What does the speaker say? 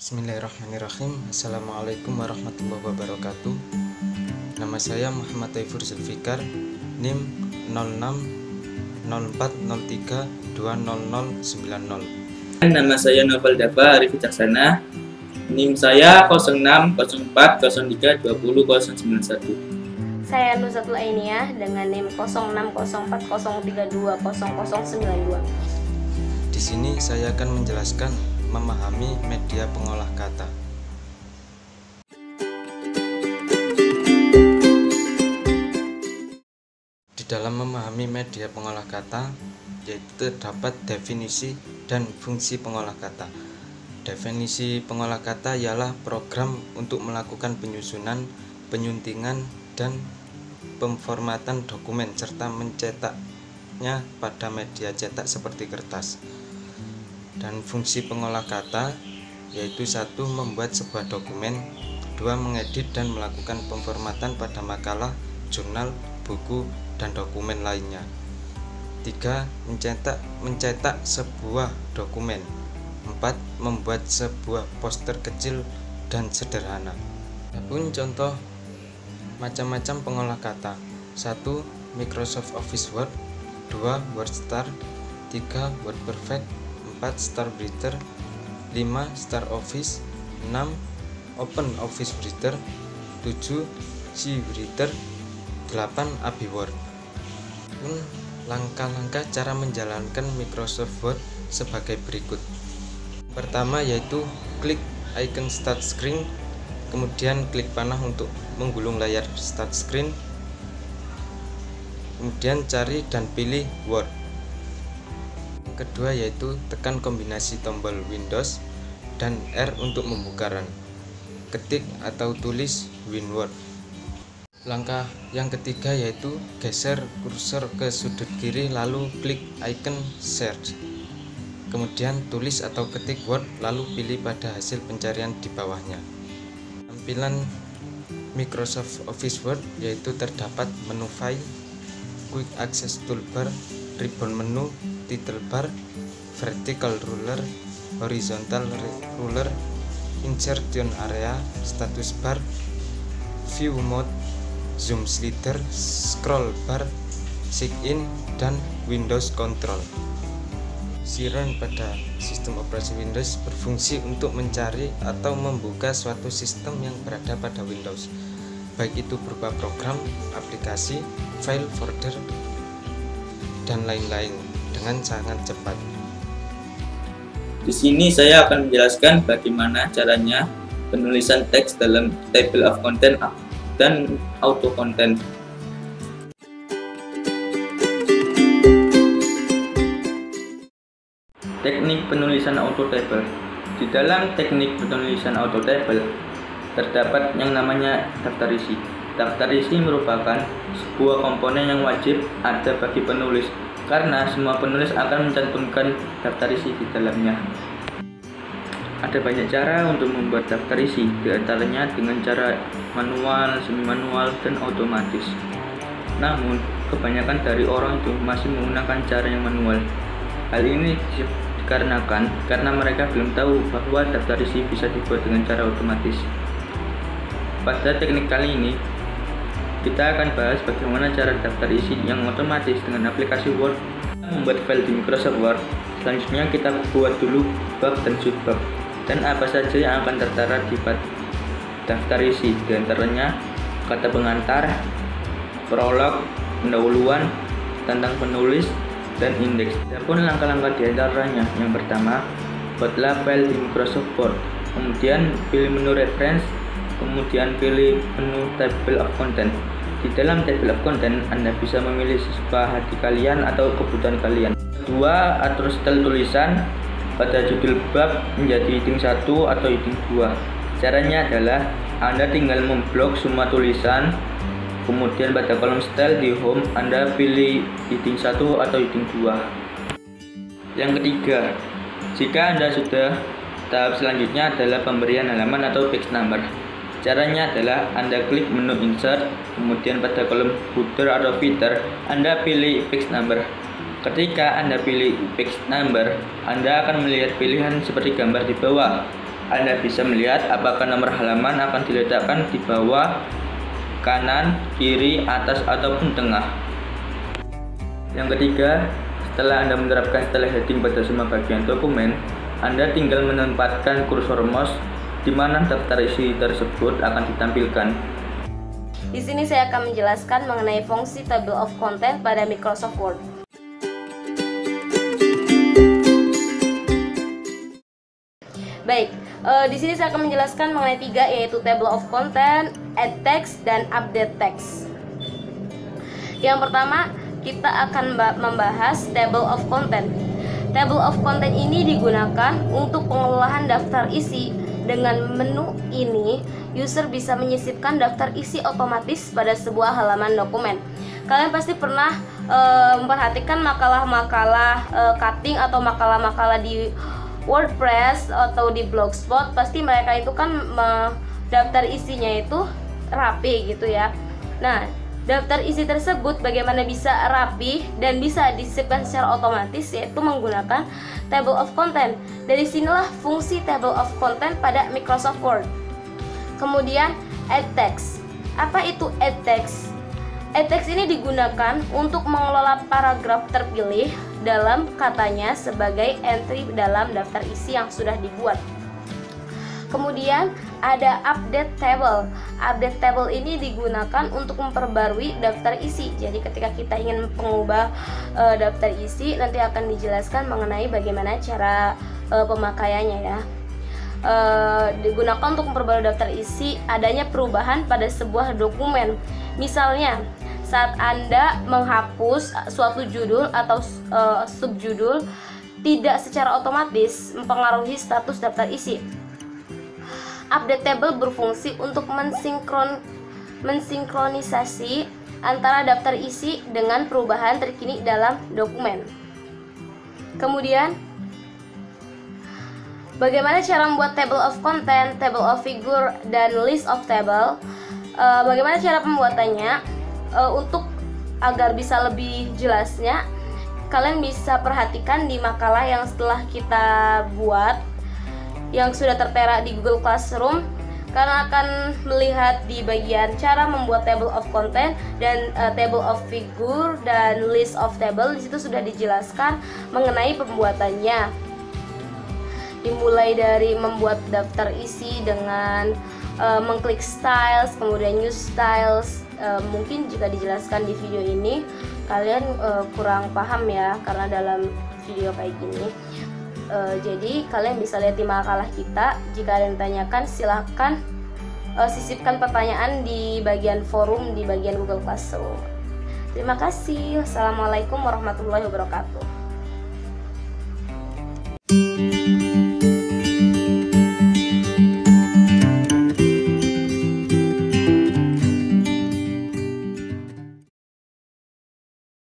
Bismillahirrahmanirrahim. Assalamualaikum warahmatullahi wabarakatuh. Nama saya Muhammad Taifur Zulfikar, NIM 060403200090. Nama saya Novel Dava Arif Wicaksana, NIM saya 060403200091. Saya Nusatul Ainiyah dengan NIM 060403200092. Di sini saya akan menjelaskan memahami media pengolah kata. Di dalam memahami media pengolah kata, yaitu terdapat definisi dan fungsi pengolah kata. Definisi pengolah kata ialah program untuk melakukan penyusunan, penyuntingan, dan pemformatan dokumen serta mencetaknya pada media cetak seperti kertas. Dan fungsi pengolah kata yaitu 1. Membuat sebuah dokumen, 2. Mengedit dan melakukan pemformatan pada makalah, jurnal, buku, dan dokumen lainnya. 3. Mencetak sebuah dokumen. 4. Membuat sebuah poster kecil dan sederhana. Adapun contoh macam-macam pengolah kata: 1. Microsoft Office Word, 2. WordStar, 3. WordPerfect, 4. StarWriter, 5. StarOffice, 6. Open Office Writer, 7. CWriter, 8. AbiWord. Langkah-langkah cara menjalankan Microsoft Word sebagai berikut. Pertama yaitu klik icon Start Screen, kemudian klik panah untuk menggulung layar Start Screen, kemudian cari dan pilih Word. Kedua yaitu tekan kombinasi tombol Windows dan R untuk membuka run. Ketik atau tulis WinWord. Langkah yang ketiga yaitu geser kursor ke sudut kiri lalu klik icon search. Kemudian tulis atau ketik Word lalu pilih pada hasil pencarian di bawahnya. Tampilan Microsoft Office Word yaitu terdapat menu file, quick access toolbar, ribbon menu, title bar, vertical ruler, horizontal ruler, insertion area, status bar, view mode, zoom slider, scroll bar, sign in, dan Windows Control. Run pada sistem operasi Windows berfungsi untuk mencari atau membuka suatu sistem yang berada pada Windows, baik itu berupa program, aplikasi, file, folder, dan lain-lain dengan sangat cepat. Di sini saya akan menjelaskan bagaimana caranya penulisan teks dalam table of content dan auto content. Teknik penulisan auto table. Di dalam teknik penulisan auto table terdapat yang namanya daftar isi. Daftar isi merupakan sebuah komponen yang wajib ada bagi penulis, karena semua penulis akan mencantumkan daftar isi di dalamnya. Ada banyak cara untuk membuat daftar isi, diantaranya dengan cara manual, semi-manual, dan otomatis. Namun, kebanyakan dari orang itu masih menggunakan cara yang manual. Hal ini dikarenakan karena mereka belum tahu bahwa daftar isi bisa dibuat dengan cara otomatis. Pada teknik kali ini, kita akan bahas bagaimana cara daftar isi yang otomatis dengan aplikasi Word. Membuat file di Microsoft Word, selanjutnya kita buat dulu bab dan subbab, dan apa saja yang akan tertera di daftar isi, diantaranya kata pengantar, prolog, pendahuluan, tentang penulis, dan indeks. Adapun langkah-langkah diantaranya: yang pertama, buatlah file di Microsoft Word, kemudian pilih menu reference, kemudian pilih menu table of content. Di dalam table of content, Anda bisa memilih sesuka hati kalian atau kebutuhan kalian. Kedua, atur style tulisan pada judul bab menjadi heading 1 atau heading 2. Caranya adalah Anda tinggal memblok semua tulisan, kemudian pada kolom style di home Anda pilih heading 1 atau heading 2. Yang ketiga, jika Anda sudah, tahap selanjutnya adalah pemberian halaman atau page number. Caranya adalah Anda klik menu insert, kemudian pada kolom footer atau footer Anda pilih page number. Ketika Anda pilih page number, Anda akan melihat pilihan seperti gambar di bawah. Anda bisa melihat apakah nomor halaman akan diletakkan di bawah, kanan, kiri, atas, ataupun tengah. Yang ketiga, setelah Anda menerapkan setelah heading pada semua bagian dokumen, Anda tinggal menempatkan kursor mouse di mana daftar isi tersebut akan ditampilkan. Di sini saya akan menjelaskan mengenai fungsi table of content pada Microsoft Word. Baik, di sini saya akan menjelaskan mengenai 3, yaitu table of content, add text, dan update text. Yang pertama, kita akan membahas table of content. Table of content ini digunakan untuk pengelolaan daftar isi. Dengan menu ini, user bisa menyisipkan daftar isi otomatis pada sebuah halaman dokumen. Kalian pasti pernah memperhatikan makalah-makalah cutting atau makalah-makalah di WordPress atau di Blogspot. Pasti mereka itu kan daftar isinya itu rapi gitu ya. Nah, daftar isi tersebut bagaimana bisa rapi dan bisa disisipkan secara otomatis, yaitu menggunakan table of content. Dari sinilah fungsi table of content pada Microsoft Word. Kemudian add text. Apa itu add text? Add text ini digunakan untuk mengelola paragraf terpilih dalam katanya sebagai entry dalam daftar isi yang sudah dibuat. Kemudian ada update table. Update table ini digunakan untuk memperbarui daftar isi. Jadi ketika kita ingin mengubah daftar isi, nanti akan dijelaskan mengenai bagaimana cara pemakaiannya ya. Digunakan untuk memperbarui daftar isi adanya perubahan pada sebuah dokumen. Misalnya, saat Anda menghapus suatu judul atau subjudul, tidak secara otomatis mempengaruhi status daftar isi. Update table berfungsi untuk mensinkronisasi antara daftar isi dengan perubahan terkini dalam dokumen. Kemudian, bagaimana cara membuat table of content, table of figure, dan list of table? Bagaimana cara pembuatannya? Untuk agar bisa lebih jelasnya, kalian bisa perhatikan di makalah yang setelah kita buat, yang sudah tertera di Google Classroom. Karena akan melihat di bagian cara membuat table of content dan table of figure dan list of table. Di situ sudah dijelaskan mengenai pembuatannya. Dimulai dari membuat daftar isi dengan mengklik styles, kemudian use styles. Mungkin jika dijelaskan di video ini kalian kurang paham ya, karena dalam video kayak gini. Jadi kalian bisa lihat di makalah kita. Jika ada yang ditanyakan, silahkan sisipkan pertanyaan di bagian forum di bagian Google Classroom. Terima kasih. Wassalamualaikum warahmatullahi wabarakatuh.